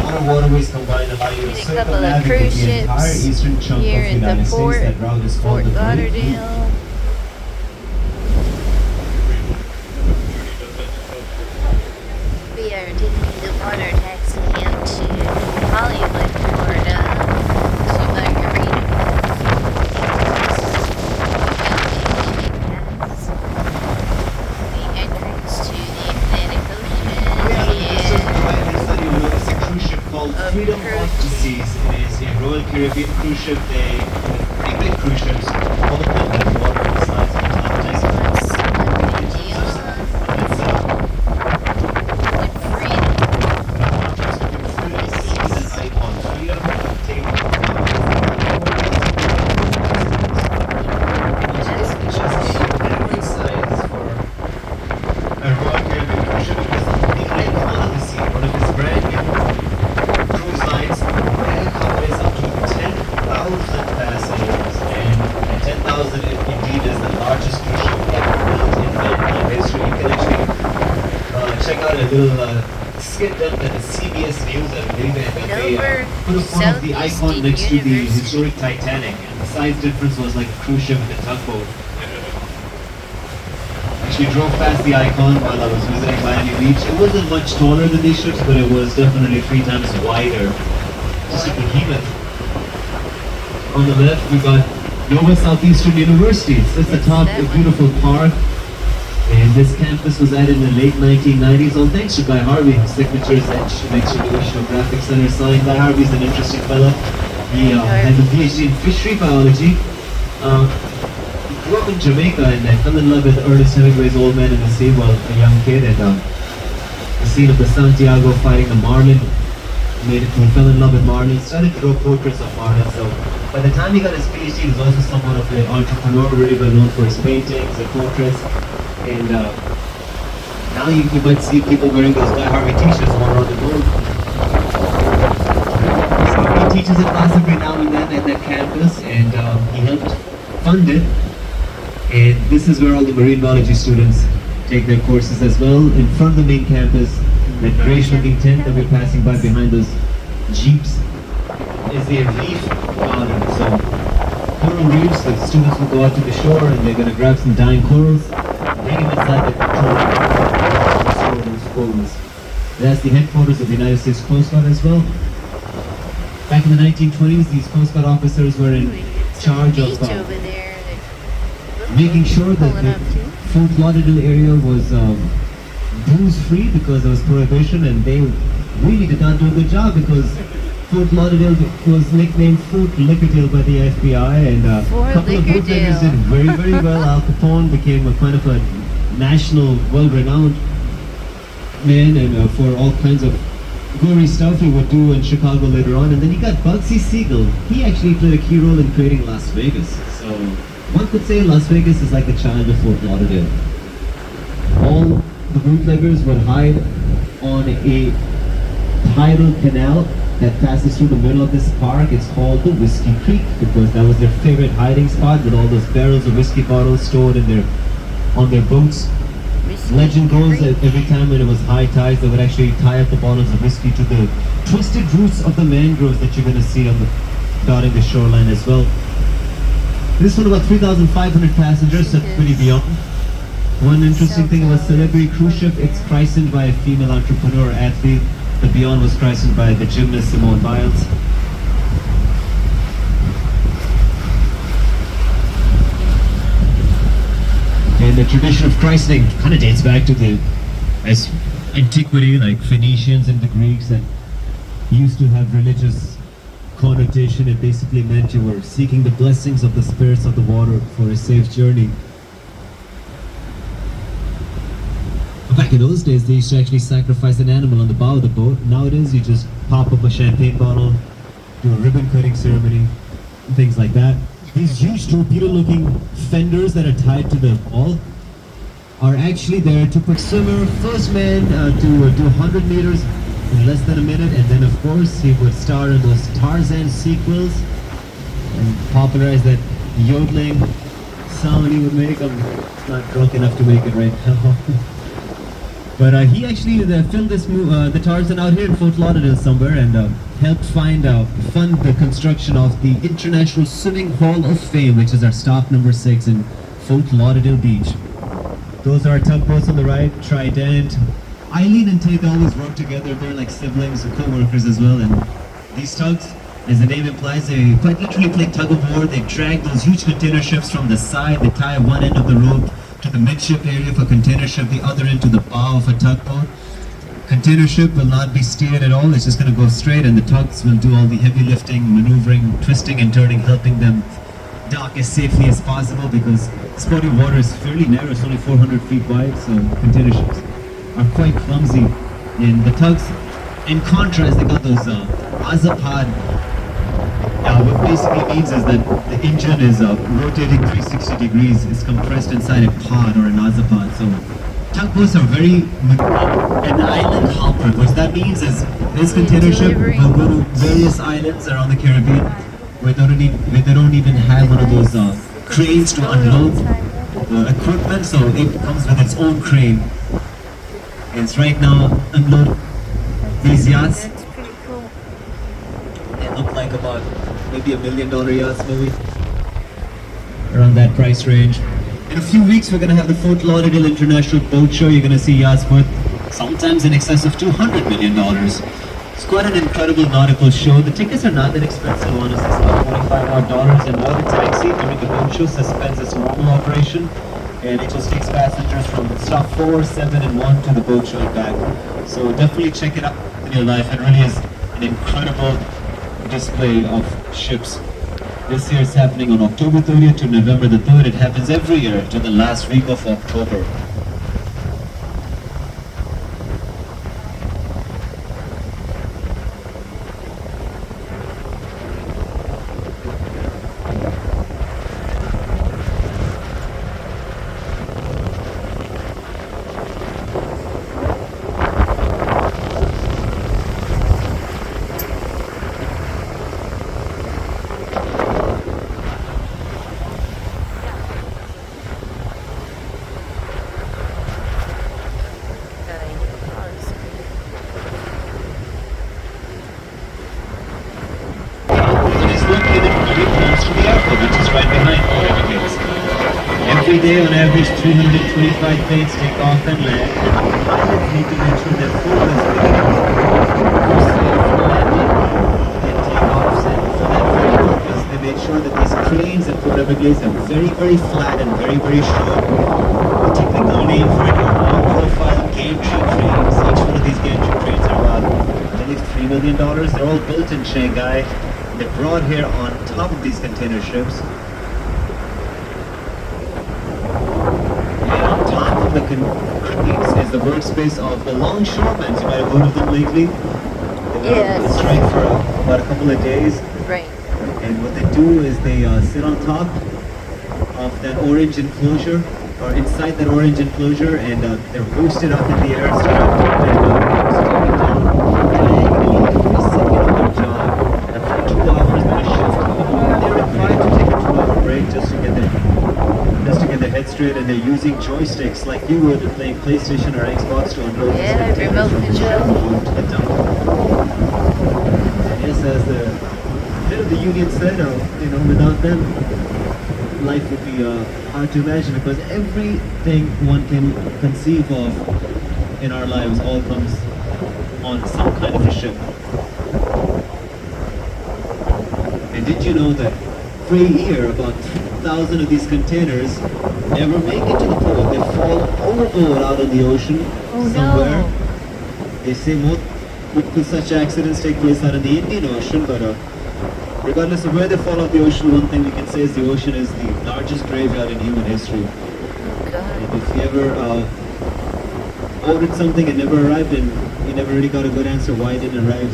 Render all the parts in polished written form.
other waterways combined allow you to Did a couple of circumnavigate cruise the entire ships eastern chunk of here the at the United States. port, That route is Fort called the Great Loop. Lauderdale. We are taking the water taxi into Hollywood, Florida, to Margarita. The entrance to the Atlantic Ocean a cruise ship called Freedom of the Seas. It is a Royal Caribbean cruise ship. They big cruise ships, all of them have water on the sides of the top deck. Check out a little skit done at the CBS News at they put a photo of the icon next to the historic Titanic, and the size difference was like a cruise ship and a tugboat. Actually drove past the icon while I was visiting Miami Beach. It wasn't much taller than these ships, but it was definitely 3 times wider. Just a behemoth. On the left, we got Nova Southeastern University. It's the top, a beautiful park. And this campus was added in the late 1990s, all thanks to Guy Harvey. His signature is etched next to the Oceanographic Center sign. Guy Harvey's an interesting fellow. He has a PhD in fishery biology. He grew up in Jamaica and fell in love with Ernest Hemingway's Old Man in the Sea while a young kid. And the scene of the Santiago fighting the marlin made it. He fell in love with marlin. Started to draw portraits of marlin. So by the time he got his PhD, he was also somewhat of an entrepreneur, really well known for his paintings and portraits. And now you might see people wearing those Guy Harvey t-shirts all around the globe. So he teaches a class every now and then at that campus, and he helped fund it. And this is where all the marine biology students take their courses as well. In front of the main campus, that grayish-looking tent that we're passing by behind those jeeps is the reef garden. So coral reefs, the students will go out to the shore and they're going to grab some dying corals. Bring him inside the control those corals. That's the headquarters of the United States Coast Guard as well. Back in the 1920s, these Coast Guard officers were in charge of making sure that the Fort Lauderdale area was booze-free because there was prohibition, and they really did not do a good job because Fort Lauderdale was nicknamed Fort Lickerdale by the FBI, and a couple of bootleggers did very, very well. Al Capone became a kind of a national, well-renowned man, and for all kinds of gory stuff he would do in Chicago later on. And then you got Bugsy Siegel. He actually played a key role in creating Las Vegas. So one could say Las Vegas is like a child of Fort Lauderdale. All the bootleggers would hide on a tidal canal that passes through the middle of this park. It's called the Whiskey Creek because that was their favorite hiding spot, with all those barrels of whiskey bottles stored in on their boats. Legend goes that every time when it was high tides, they would actually tie up the bottles of whiskey to the twisted roots of the mangroves that you're going to see dotting the shoreline as well. This one about 3,500 passengers, that's pretty beyond. One interesting thing about Celebrity Cruise Ship, it's christened by a female entrepreneur athlete. The Beyond was christened by the gymnast Simone Biles. And the tradition of christening kind of dates back to as antiquity, like Phoenicians and the Greeks that used to have religious connotation. It basically meant you were seeking the blessings of the spirits of the water for a safe journey. Back in those days, they used to actually sacrifice an animal on the bow of the boat. Nowadays, you just pop up a champagne bottle, do a ribbon cutting ceremony, and things like that. These huge torpedo-looking fenders that are tied to the wall are actually there to put swimmer, first man to do 100 meters in less than a minute, and then of course he would star in those Tarzan sequels and popularize that yodeling sound he would make. I'm not drunk enough to make it right now. But he actually filmed the Tarzan out here in Fort Lauderdale somewhere and helped fund the construction of the International Swimming Hall of Fame, which is our stop number 6 in Fort Lauderdale Beach. Those are our tugboats on the right, Trident. Eileen and Tate always work together. They're like siblings and co-workers as well. And these tugs, as the name implies, they quite literally play tug of war. They drag those huge container ships from the side. They tie one end of the rope to the midship area for container ship, the other end to the bow of a tugboat. Container ship will not be steered at all. It's just going to go straight, and the tugs will do all the heavy lifting, maneuvering, twisting and turning, helping them dock as safely as possible, because this body of water is fairly narrow. It's only 400 feet wide, so container ships are quite clumsy. And the tugs, in contrast, they got those azapad. What basically means is that the engine is rotating 360 degrees. It's compressed inside a pod or an azapad. So tugboats are very an island hopper. What that means is this container ship will go to various islands around the Caribbean where they don't even have one of those cranes to unload the equipment. So it comes with its own crane. It's right now unload these yachts. That's pretty cool. They look like about maybe $1 million yachts, maybe around that price range. In a few weeks, we're going to have the Fort Lauderdale International Boat Show. You're going to see yachts worth sometimes in excess of $200 million. It's quite an incredible nautical show. The tickets are not that expensive, honestly. It's about $25 and Water Taxi during the boat show suspends its normal operation, and it just takes passengers from stop 4, 7, and 1 to the boat show and back. So definitely check it out in your life. It really is an incredible display of ships. This year it's happening on October 30th to November the 3rd. It happens every year to the last week of October. Every day, on average, 325 planes take off and land. Pilots need to make sure their fuel is big enough for landing and takeoffs. And for that very purpose, they made sure that these cranes at Port Everglades are very, very flat and very, very short. The technical name for it are low-profile gantry cranes. Each one of these gantry cranes are about, I believe, $3 million. They're all built in Shanghai. They're brought here on top of these container ships. The cranes is the workspace of the longshoremen. You might have heard of them lately. They've been on strike for about a couple of days. Right. And what they do is they sit on top of that orange enclosure, or inside that orange enclosure, and they're hoisted up in the air, strapped up, and stepping down diagonally every second of their job. And for 2 hours, they're shift. They're required to take a 2-hour break just to get their head straight, and they're using joysticks like you would playing PlayStation or Xbox to unload Yeah, remote control. to the dump. And yes, as the head of the union said, without them, life would be hard to imagine, because everything one can conceive of in our lives all comes on some kind of a ship. And did you know that for a year, about 3,000 of these containers never make it to the port? They fall overboard out in the ocean somewhere. No. They say more could such accidents take place out in the Indian Ocean, but regardless of where they fall out the ocean, one thing we can say is the ocean is the largest graveyard in human history. And if you ever ordered something and never arrived, and you never really got a good answer why it didn't arrive,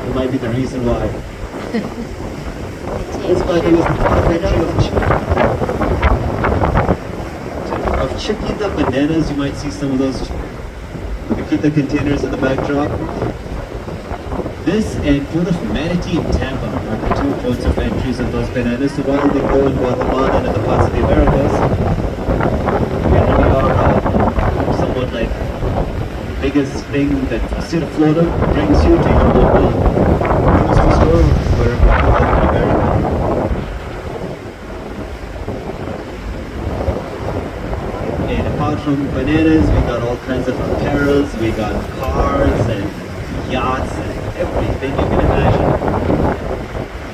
it might be the reason why. This by the way is the of Chiquita bananas. You might see some of those Chiquita containers in the backdrop. This and Port of Manatee and Tampa are the 2 ports of entries of those bananas. So while they go in Guatemala and other parts of the Americas, they are somewhat like biggest thing that the state of Florida brings you to your local grocery store, wherever you go in America. And apart from bananas, we got all kinds of apparels, we got cars and yachts and everything you can imagine.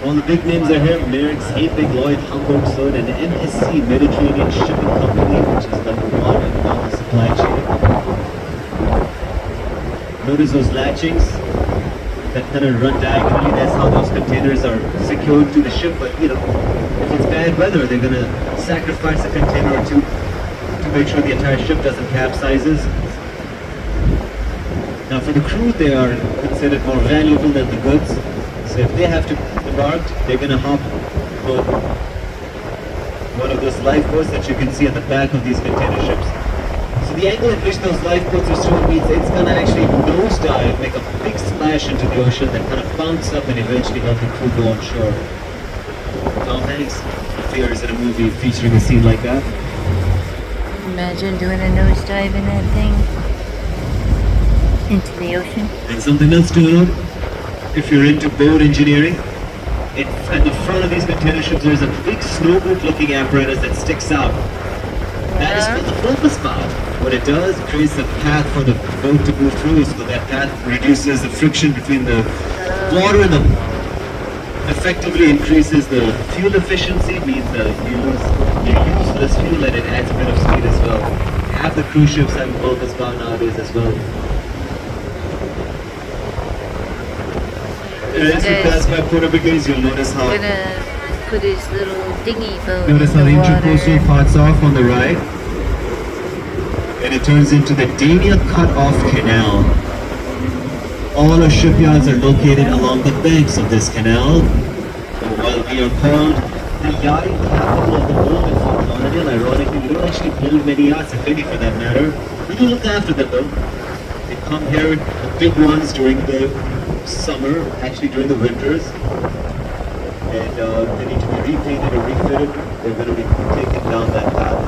All the big names are here: Merrick's, Hapag, Lloyd, Hamburg, Sud, and MSC Mediterranean Shipping Company, which is #1 in all the supply chain. Notice those latchings that kind of run diagonally. That's how those containers are secured to the ship. But you know, if it's bad weather, they're gonna sacrifice a container or two to make sure the entire ship doesn't capsizes. Now, for the crew, they are considered more valuable than the goods. So if they have to embark, they're gonna hop on one of those lifeboats that you can see at the back of these container ships. So the angle at which those lifeboats are shown means it's gonna actually nosedive, make a big splash into the ocean, then kind of bounce up and eventually help the crew go on shore. Tom Hanks appears in a movie featuring a scene like that. Imagine doing a nosedive in that thing into the ocean. And something else to note, if you're into boat engineering, at the front of these container ships there's a big snowboat looking apparatus that sticks out. That is called the focus bow. What it does, it creates a path for the boat to move through, so that path reduces the friction between the water and the effectively increases the fuel efficiency, means that you use less fuel and it adds a bit of speed as well. Half the cruise ships have a focus bow nowadays as well. As you pass by Puerto Rico, you'll notice how Gonna put his little dinghy boat notice in how the the water. intercoastal parts off on the right, and it turns into the Dania Cut-Off Canal. All our shipyards are located along the banks of this canal. While we are called the yachting capital of the world in Fort Lauderdale, ironically, we don't actually build many yachts, if any for that matter. We do look after them though. They come here, the big ones, during the summer, actually during the winters, and they need to be repainted or refitted. They're going to be taken down that path.